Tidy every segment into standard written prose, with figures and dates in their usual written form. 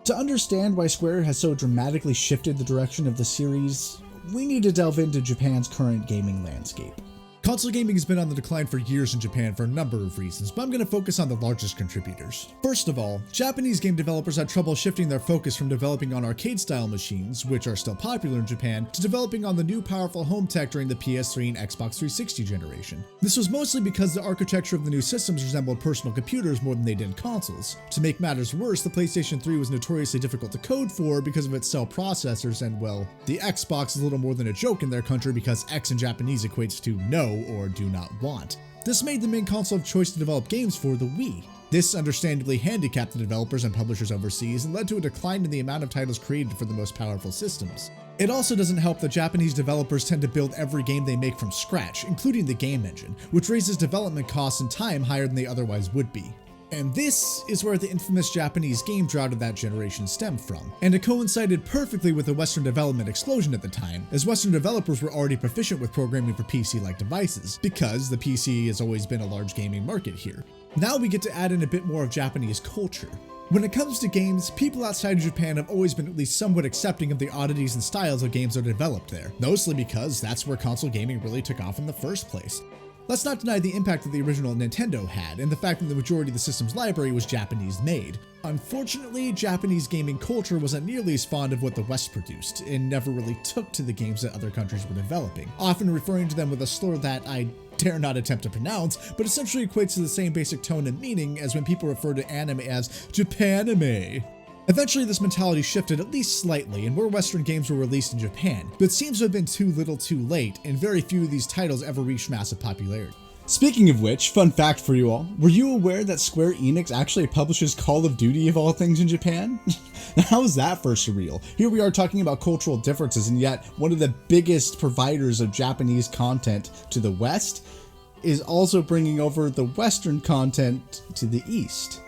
To understand why Square has so dramatically shifted the direction of the series, we need to delve into Japan's current gaming landscape. Console gaming has been on the decline for years in Japan for a number of reasons, but I'm going to focus on the largest contributors. First of all, Japanese game developers had trouble shifting their focus from developing on arcade-style machines, which are still popular in Japan, to developing on the new powerful home tech during the PS3 and Xbox 360 generation. This was mostly because the architecture of the new systems resembled personal computers more than they did consoles. To make matters worse, the PlayStation 3 was notoriously difficult to code for because of its cell processors, and well, the Xbox is little more than a joke in their country because X in Japanese equates to no or do not want. This made the main console of choice to develop games for the Wii. This understandably handicapped the developers and publishers overseas and led to a decline in the amount of titles created for the most powerful systems. It also doesn't help that Japanese developers tend to build every game they make from scratch, including the game engine, which raises development costs and time higher than they otherwise would be. And this is where the infamous Japanese game drought of that generation stemmed from. And it coincided perfectly with the Western development explosion at the time, as Western developers were already proficient with programming for PC-like devices, because the PC has always been a large gaming market here. Now we get to add in a bit more of Japanese culture. When it comes to games, people outside of Japan have always been at least somewhat accepting of the oddities and styles of games that are developed there, mostly because that's where console gaming really took off in the first place. Let's not deny the impact that the original Nintendo had, and the fact that the majority of the system's library was Japanese-made. Unfortunately, Japanese gaming culture wasn't nearly as fond of what the West produced, and never really took to the games that other countries were developing, often referring to them with a slur that I dare not attempt to pronounce, but essentially equates to the same basic tone and meaning as when people refer to anime as Japanime. Eventually, this mentality shifted at least slightly, and more Western games were released in Japan, but it seems to have been too little too late, and very few of these titles ever reached massive popularity. Speaking of which, fun fact for you all, were you aware that Square Enix actually publishes Call of Duty of all things in Japan? How is that for surreal? Here we are talking about cultural differences, and yet one of the biggest providers of Japanese content to the West is also bringing over the Western content to the East.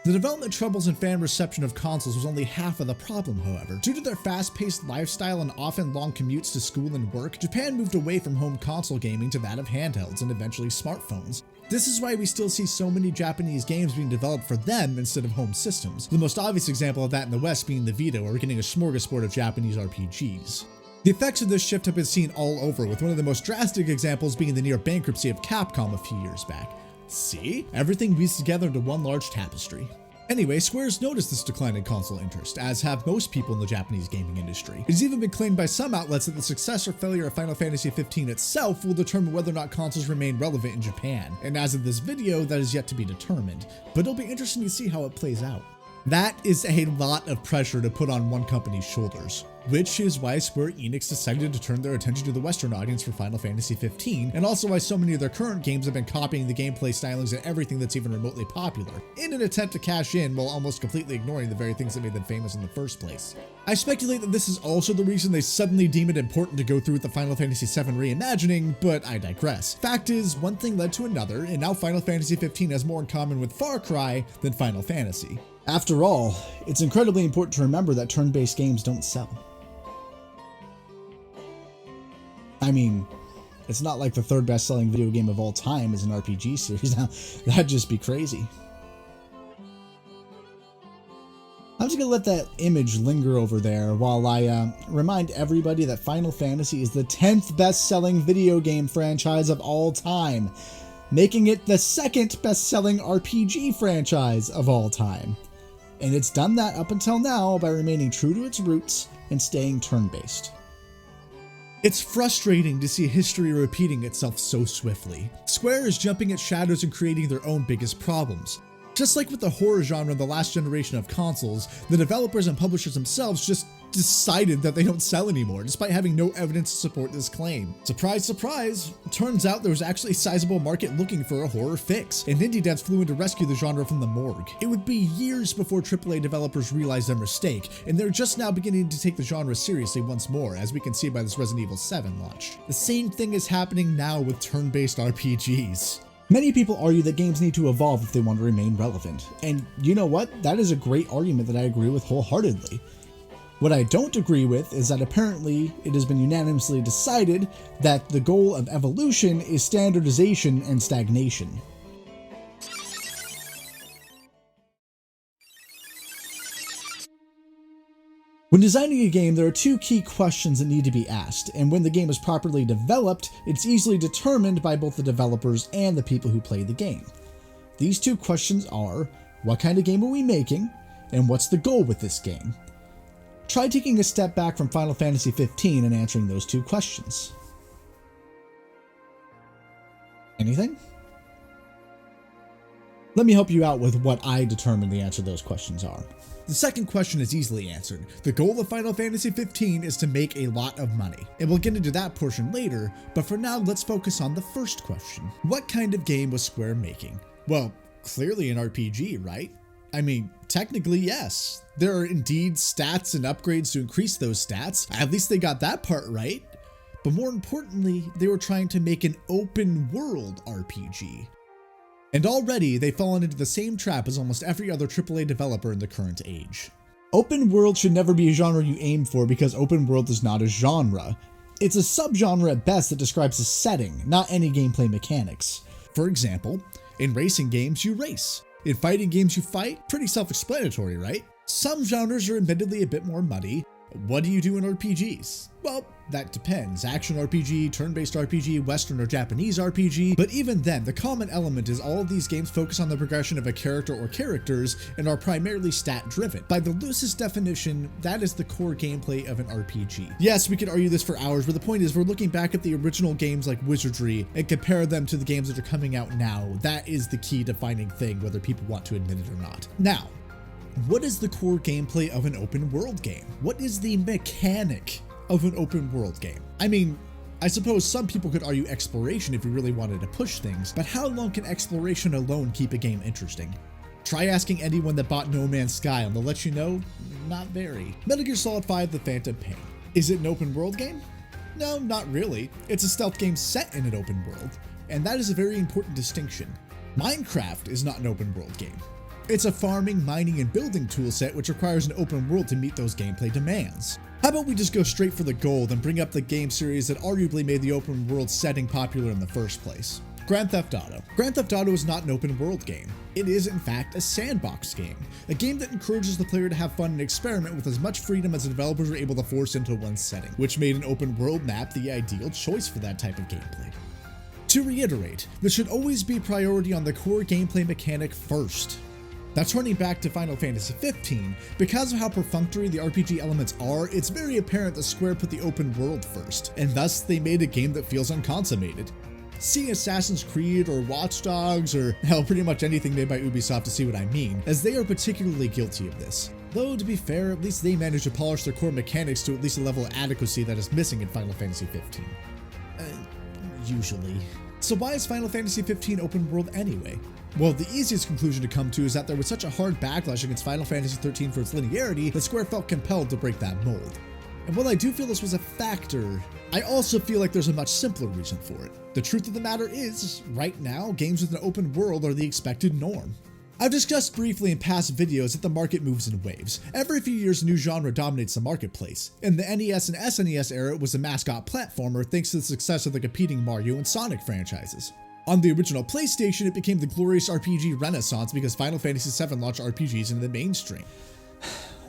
The development troubles and fan reception of consoles was only half of the problem, however. Due to their fast-paced lifestyle and often long commutes to school and work, Japan moved away from home console gaming to that of handhelds and eventually smartphones. This is why we still see so many Japanese games being developed for them instead of home systems. The most obvious example of that in the West being the Vita, where we're getting a smorgasbord of Japanese RPGs. The effects of this shift have been seen all over, with one of the most drastic examples being the near bankruptcy of Capcom a few years back. See? Everything weaves together into one large tapestry. Anyway, Square's noticed this decline in console interest, as have most people in the Japanese gaming industry. It has even been claimed by some outlets that the success or failure of Final Fantasy XV itself will determine whether or not consoles remain relevant in Japan, and as of this video, that is yet to be determined, but it'll be interesting to see how it plays out. That is a lot of pressure to put on one company's shoulders, which is why Square Enix decided to turn their attention to the Western audience for Final Fantasy XV, and also why so many of their current games have been copying the gameplay stylings and everything that's even remotely popular, in an attempt to cash in while almost completely ignoring the very things that made them famous in the first place. I speculate that this is also the reason they suddenly deem it important to go through with the Final Fantasy VII reimagining, but I digress. Fact is, one thing led to another, and now Final Fantasy XV has more in common with Far Cry than Final Fantasy. After all, it's incredibly important to remember that turn-based games don't sell. I mean, it's not like the third best-selling video game of all time is an RPG series. Now, that'd just be crazy. I'm just gonna let that image linger over there while I remind everybody that Final Fantasy is the 10th best-selling video game franchise of all time, making it the second best-selling RPG franchise of all time. And it's done that up until now by remaining true to its roots and staying turn-based. It's frustrating to see history repeating itself so swiftly. Square is jumping at shadows and creating their own biggest problems. Just like with the horror genre in the last generation of consoles, the developers and publishers themselves just decided that they don't sell anymore, despite having no evidence to support this claim. Surprise, surprise, turns out there was actually a sizable market looking for a horror fix, and indie devs flew in to rescue the genre from the morgue. It would be years before AAA developers realized their mistake, and they're just now beginning to take the genre seriously once more, as we can see by this Resident Evil 7 launch. The same thing is happening now with turn-based RPGs. Many people argue that games need to evolve if they want to remain relevant, and you know what? That is a great argument that I agree with wholeheartedly. What I don't agree with is that apparently it has been unanimously decided that the goal of evolution is standardization and stagnation. When designing a game, there are two key questions that need to be asked, and when the game is properly developed, it's easily determined by both the developers and the people who play the game. These two questions are, what kind of game are we making, and what's the goal with this game? Try taking a step back from Final Fantasy 15 and answering those two questions. Anything? Let me help you out with what I determine the answer to those questions are. The second question is easily answered. The goal of Final Fantasy 15 is to make a lot of money, and we'll get into that portion later, but for now let's focus on the first question. What kind of game was Square making? Well, clearly an RPG, right? I mean, technically yes. There are indeed stats and upgrades to increase those stats. At least they got that part right. But more importantly, they were trying to make an open world RPG. And already they've fallen into the same trap as almost every other AAA developer in the current age. Open world should never be a genre you aim for because open world is not a genre. It's a subgenre at best that describes a setting, not any gameplay mechanics. For example, in racing games you race. In fighting games you fight, pretty self-explanatory, right? Some genres are admittedly a bit more muddy. What do you do in RPGs? Well, that depends. Action RPG, turn-based RPG, Western or Japanese RPG, but even then, the common element is all of these games focus on the progression of a character or characters and are primarily stat-driven. By the loosest definition, that is the core gameplay of an RPG. Yes, we could argue this for hours, but the point is we're looking back at the original games like Wizardry and compare them to the games that are coming out now. That is the key defining thing, whether people want to admit it or not. Now, what is the core gameplay of an open world game? What is the mechanic of an open world game? I mean, I suppose some people could argue exploration if you really wanted to push things, but how long can exploration alone keep a game interesting? Try asking anyone that bought No Man's Sky and they'll let you know, not very. Metal Gear Solid 5: The Phantom Pain. Is it an open world game? No, not really. It's a stealth game set in an open world, and that is a very important distinction. Minecraft is not an open world game. It's a farming, mining, and building toolset which requires an open world to meet those gameplay demands. How about we just go straight for the gold and bring up the game series that arguably made the open world setting popular in the first place? Grand Theft Auto. Grand Theft Auto is not an open world game. It is in fact a sandbox game, a game that encourages the player to have fun and experiment with as much freedom as the developers are able to force into one setting, which made an open world map the ideal choice for that type of gameplay. To reiterate, there should always be priority on the core gameplay mechanic first. Now turning back to Final Fantasy 15, because of how perfunctory the RPG elements are, it's very apparent that Square put the open world first, and thus they made a game that feels unconsummated. See Assassin's Creed or Watch Dogs or hell, pretty much anything made by Ubisoft to see what I mean, as they are particularly guilty of this. Though to be fair, at least they managed to polish their core mechanics to at least a level of adequacy that is missing in Final Fantasy 15. Usually. So why is Final Fantasy 15 open world anyway? Well, the easiest conclusion to come to is that there was such a hard backlash against Final Fantasy 13 for its linearity that Square felt compelled to break that mold. And while I do feel this was a factor, I also feel like there's a much simpler reason for it. The truth of the matter is, right now, games with an open world are the expected norm. I've discussed briefly in past videos that the market moves in waves. Every few years a new genre dominates the marketplace. In the NES and SNES era, it was a mascot platformer thanks to the success of the competing Mario and Sonic franchises. On the original PlayStation, it became the glorious RPG renaissance because Final Fantasy VII launched RPGs into the mainstream.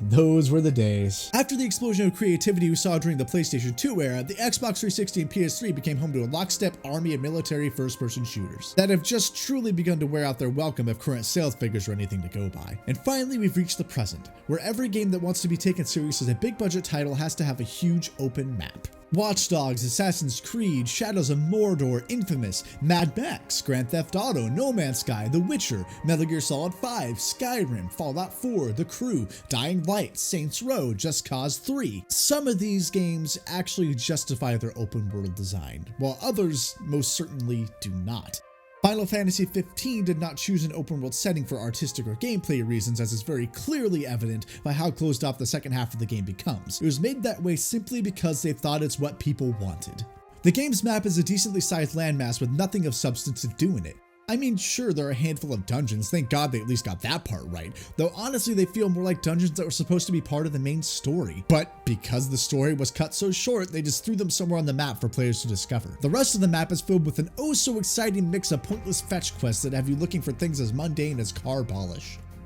Those were the days. After the explosion of creativity we saw during the PlayStation 2 era, the Xbox 360 and PS3 became home to a lockstep army of military first-person shooters that have just truly begun to wear out their welcome if current sales figures are anything to go by. And finally, we've reached the present, where every game that wants to be taken serious as a big-budget title has to have a huge open map. Watch Dogs, Assassin's Creed, Shadows of Mordor, Infamous, Mad Max, Grand Theft Auto, No Man's Sky, The Witcher, Metal Gear Solid 5, Skyrim, Fallout 4, The Crew, Dying Light, Saints Row, Just Cause 3. Some of these games actually justify their open world design, while others most certainly do not. Final Fantasy 15 did not choose an open world setting for artistic or gameplay reasons, as is very clearly evident by how closed off the second half of the game becomes. It was made that way simply because they thought it's what people wanted. The game's map is a decently sized landmass with nothing of substance to do in it. I mean, sure, there are a handful of dungeons, thank God they at least got that part right, though honestly they feel more like dungeons that were supposed to be part of the main story. But because the story was cut so short, they just threw them somewhere on the map for players to discover. The rest of the map is filled with an oh so exciting mix of pointless fetch quests that have you looking for things as mundane as car polish.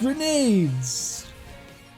Grenades!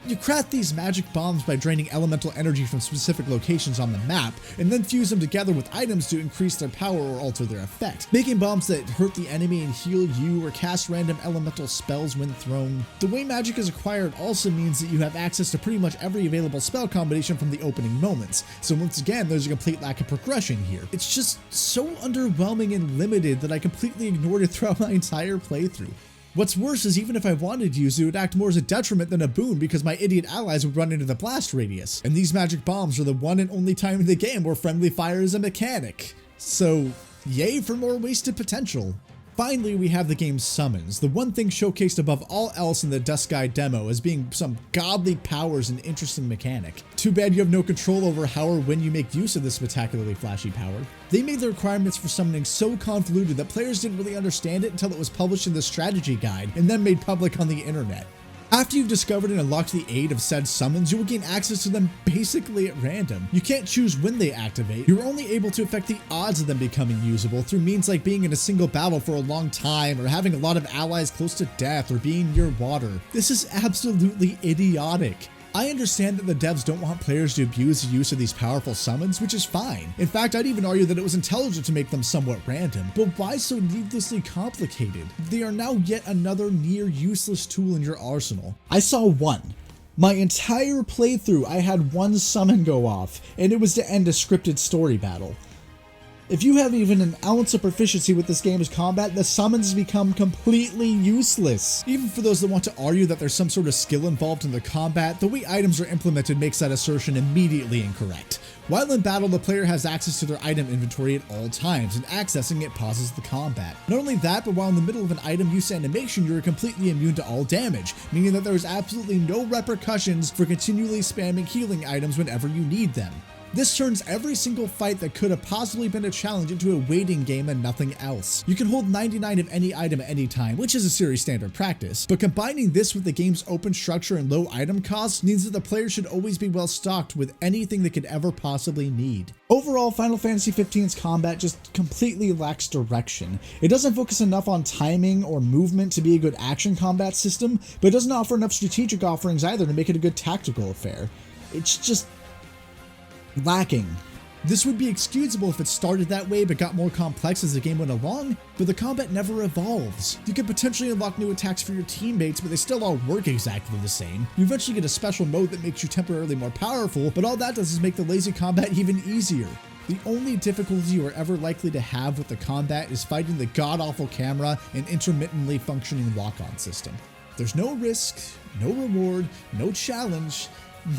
You craft these magic bombs by draining elemental energy from specific locations on the map, and then fuse them together with items to increase their power or alter their effect, making bombs that hurt the enemy and heal you, or cast random elemental spells when thrown. The way magic is acquired also means that you have access to pretty much every available spell combination from the opening moments, so once again there's a complete lack of progression here. It's just so underwhelming and limited that I completely ignored it throughout my entire playthrough. What's worse is even if I wanted to use it would act more as a detriment than a boon because my idiot allies would run into the blast radius, and these magic bombs are the one and only time in the game where friendly fire is a mechanic. So, yay for more wasted potential. Finally, we have the game's summons, the one thing showcased above all else in the Dusk Guide demo as being some godly powers and interesting mechanic. Too bad you have no control over how or when you make use of this spectacularly flashy power. They made the requirements for summoning so convoluted that players didn't really understand it until it was published in the strategy guide and then made public on the internet. After you've discovered and unlocked the aid of said summons, you will gain access to them basically at random. You can't choose when they activate. You're only able to affect the odds of them becoming usable through means like being in a single battle for a long time, or having a lot of allies close to death, or being near water. This is absolutely idiotic. I understand that the devs don't want players to abuse the use of these powerful summons, which is fine. In fact, I'd even argue that it was intelligent to make them somewhat random, but why so needlessly complicated? They are now yet another near useless tool in your arsenal. I saw one. My entire playthrough, I had one summon go off, and it was to end a scripted story battle. If you have even an ounce of proficiency with this game's combat, the summons become completely useless. Even for those that want to argue that there's some sort of skill involved in the combat, the way items are implemented makes that assertion immediately incorrect. While in battle, the player has access to their item inventory at all times, and accessing it pauses the combat. Not only that, but while in the middle of an item use animation, you're completely immune to all damage, meaning that there is absolutely no repercussions for continually spamming healing items whenever you need them. This turns every single fight that could have possibly been a challenge into a waiting game and nothing else. You can hold 99 of any item at any time, which is a series standard practice, but combining this with the game's open structure and low item costs means that the player should always be well stocked with anything they could ever possibly need. Overall, Final Fantasy XV's combat just completely lacks direction. It doesn't focus enough on timing or movement to be a good action combat system, but it doesn't offer enough strategic offerings either to make it a good tactical affair. It's just lacking. This would be excusable if it started that way but got more complex as the game went along, but the combat never evolves. You can potentially unlock new attacks for your teammates, but they still all work exactly the same. You eventually get a special mode that makes you temporarily more powerful, but all that does is make the lazy combat even easier. The only difficulty you are ever likely to have with the combat is fighting the god-awful camera and intermittently functioning lock-on system. There's no risk, no reward, no challenge,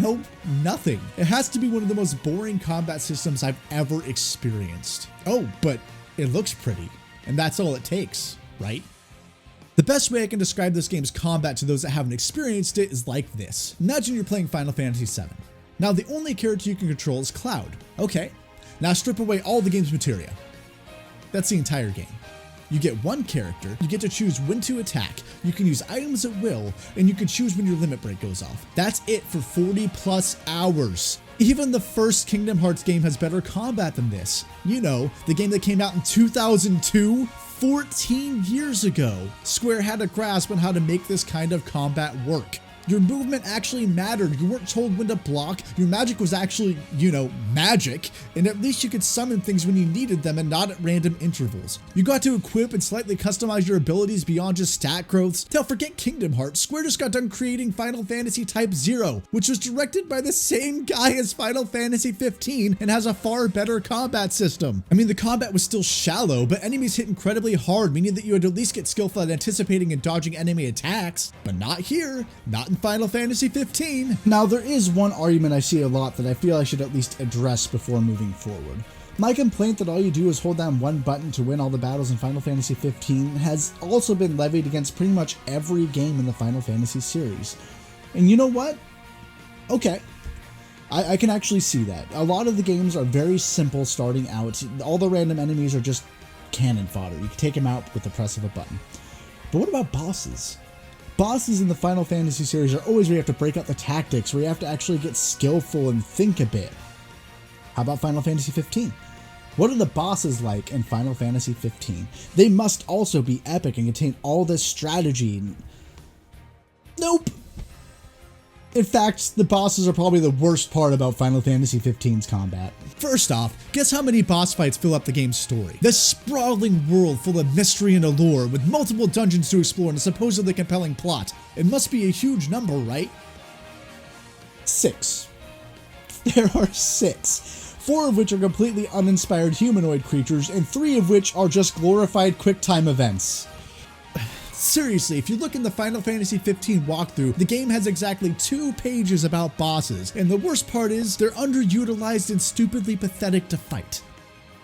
no, nothing. It has to be one of the most boring combat systems I've ever experienced. Oh, but it looks pretty, and that's all it takes, right? The best way I can describe this game's combat to those that haven't experienced it is like this. Imagine you're playing Final Fantasy VII. Now the only character you can control is Cloud. Okay, now strip away all the game's materia. That's the entire game. You get one character, you get to choose when to attack, you can use items at will, and you can choose when your limit break goes off. That's it for 40 plus hours. Even the first Kingdom Hearts game has better combat than this. You know, the game that came out in 2002, 14 years ago. Square had a grasp on how to make this kind of combat work. Your movement actually mattered. You weren't told when to block. Your magic was actually, magic. And at least you could summon things when you needed them and not at random intervals. You got to equip and slightly customize your abilities beyond just stat growths. Hell, forget Kingdom Hearts. Square just got done creating Final Fantasy Type 0, which was directed by the same guy as Final Fantasy 15 and has a far better combat system. I mean, the combat was still shallow, but enemies hit incredibly hard, meaning that you had to at least get skillful at anticipating and dodging enemy attacks. But not here. Not in Final Fantasy 15. Now, there is one argument I see a lot that I feel I should at least address before moving forward. My complaint that all you do is hold down one button to win all the battles in Final Fantasy 15 has also been levied against pretty much every game in the Final Fantasy series. And you know what? Okay. I can actually see that. A lot of the games are very simple starting out. All the random enemies are just cannon fodder. You can take them out with the press of a button. But what about bosses? Bosses in the Final Fantasy series are always where you have to break out the tactics, where you have to actually get skillful and think a bit. How about Final Fantasy 15? What are the bosses like in Final Fantasy 15? They must also be epic and contain all this strategy. Nope. In fact, the bosses are probably the worst part about Final Fantasy XV's combat. First off, guess how many boss fights fill up the game's story? This sprawling world full of mystery and allure, with multiple dungeons to explore and a supposedly compelling plot. It must be a huge number, right? 6. There are 6. 4 of which are completely uninspired humanoid creatures, and 3 of which are just glorified QuickTime events. Seriously, if you look in the Final Fantasy XV walkthrough, the game has exactly 2 pages about bosses, and the worst part is, they're underutilized and stupidly pathetic to fight.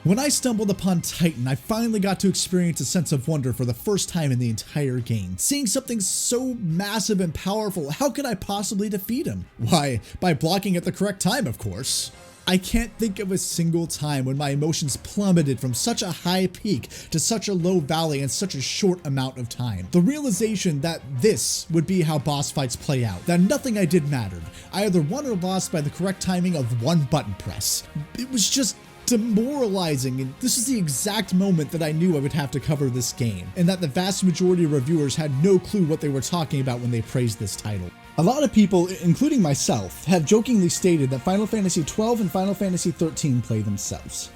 When I stumbled upon Titan, I finally got to experience a sense of wonder for the first time in the entire game. Seeing something so massive and powerful, how could I possibly defeat him? Why, by blocking at the correct time, of course. I can't think of a single time when my emotions plummeted from such a high peak to such a low valley in such a short amount of time. The realization that this would be how boss fights play out, that nothing I did mattered. I either won or lost by the correct timing of one button press. It was just demoralizing, and this is the exact moment that I knew I would have to cover this game, and that the vast majority of reviewers had no clue what they were talking about when they praised this title. A lot of people, including myself, have jokingly stated that Final Fantasy XII and Final Fantasy XIII play themselves.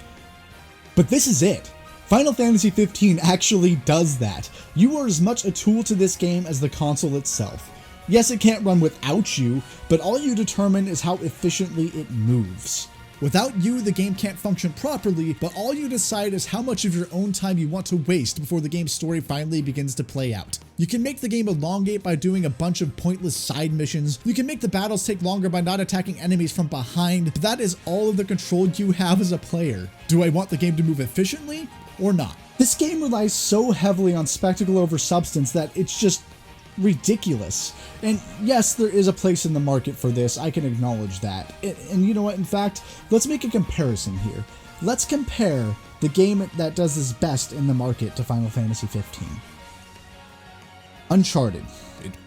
But this is it. Final Fantasy XV actually does that. You are as much a tool to this game as the console itself. Yes, it can't run without you, but all you determine is how efficiently it moves. Without you, the game can't function properly, but all you decide is how much of your own time you want to waste before the game's story finally begins to play out. You can make the game elongate by doing a bunch of pointless side missions. You can make the battles take longer by not attacking enemies from behind, but that is all of the control you have as a player. Do I want the game to move efficiently or not? This game relies so heavily on spectacle over substance that it's just ridiculous. And yes, there is a place in the market for this, I can acknowledge that. And you know what, in fact, let's make a comparison here. Let's compare the game that does this best in the market to Final Fantasy XV. Uncharted.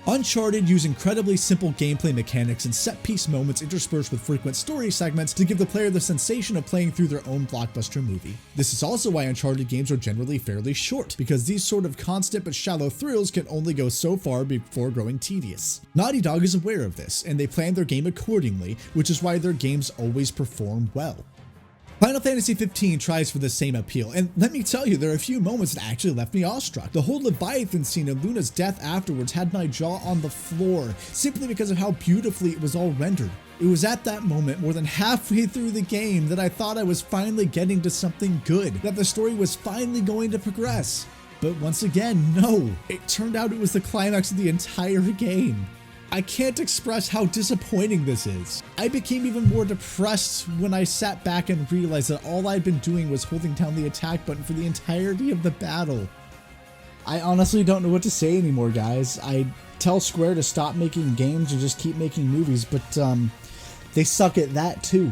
Uncharted use incredibly simple gameplay mechanics and set-piece moments interspersed with frequent story segments to give the player the sensation of playing through their own blockbuster movie. This is also why Uncharted games are generally fairly short, because these sort of constant but shallow thrills can only go so far before growing tedious. Naughty Dog is aware of this, and they plan their game accordingly, which is why their games always perform well. Final Fantasy XV tries for the same appeal, and let me tell you, there are a few moments that actually left me awestruck. The whole Leviathan scene and Luna's death afterwards had my jaw on the floor, simply because of how beautifully it was all rendered. It was at that moment, more than halfway through the game, that I thought I was finally getting to something good, that the story was finally going to progress. But once again, no, it turned out it was the climax of the entire game. I can't express how disappointing this is. I became even more depressed when I sat back and realized that all I'd been doing was holding down the attack button for the entirety of the battle. I honestly don't know what to say anymore, guys. I tell Square to stop making games and just keep making movies, but they suck at that too.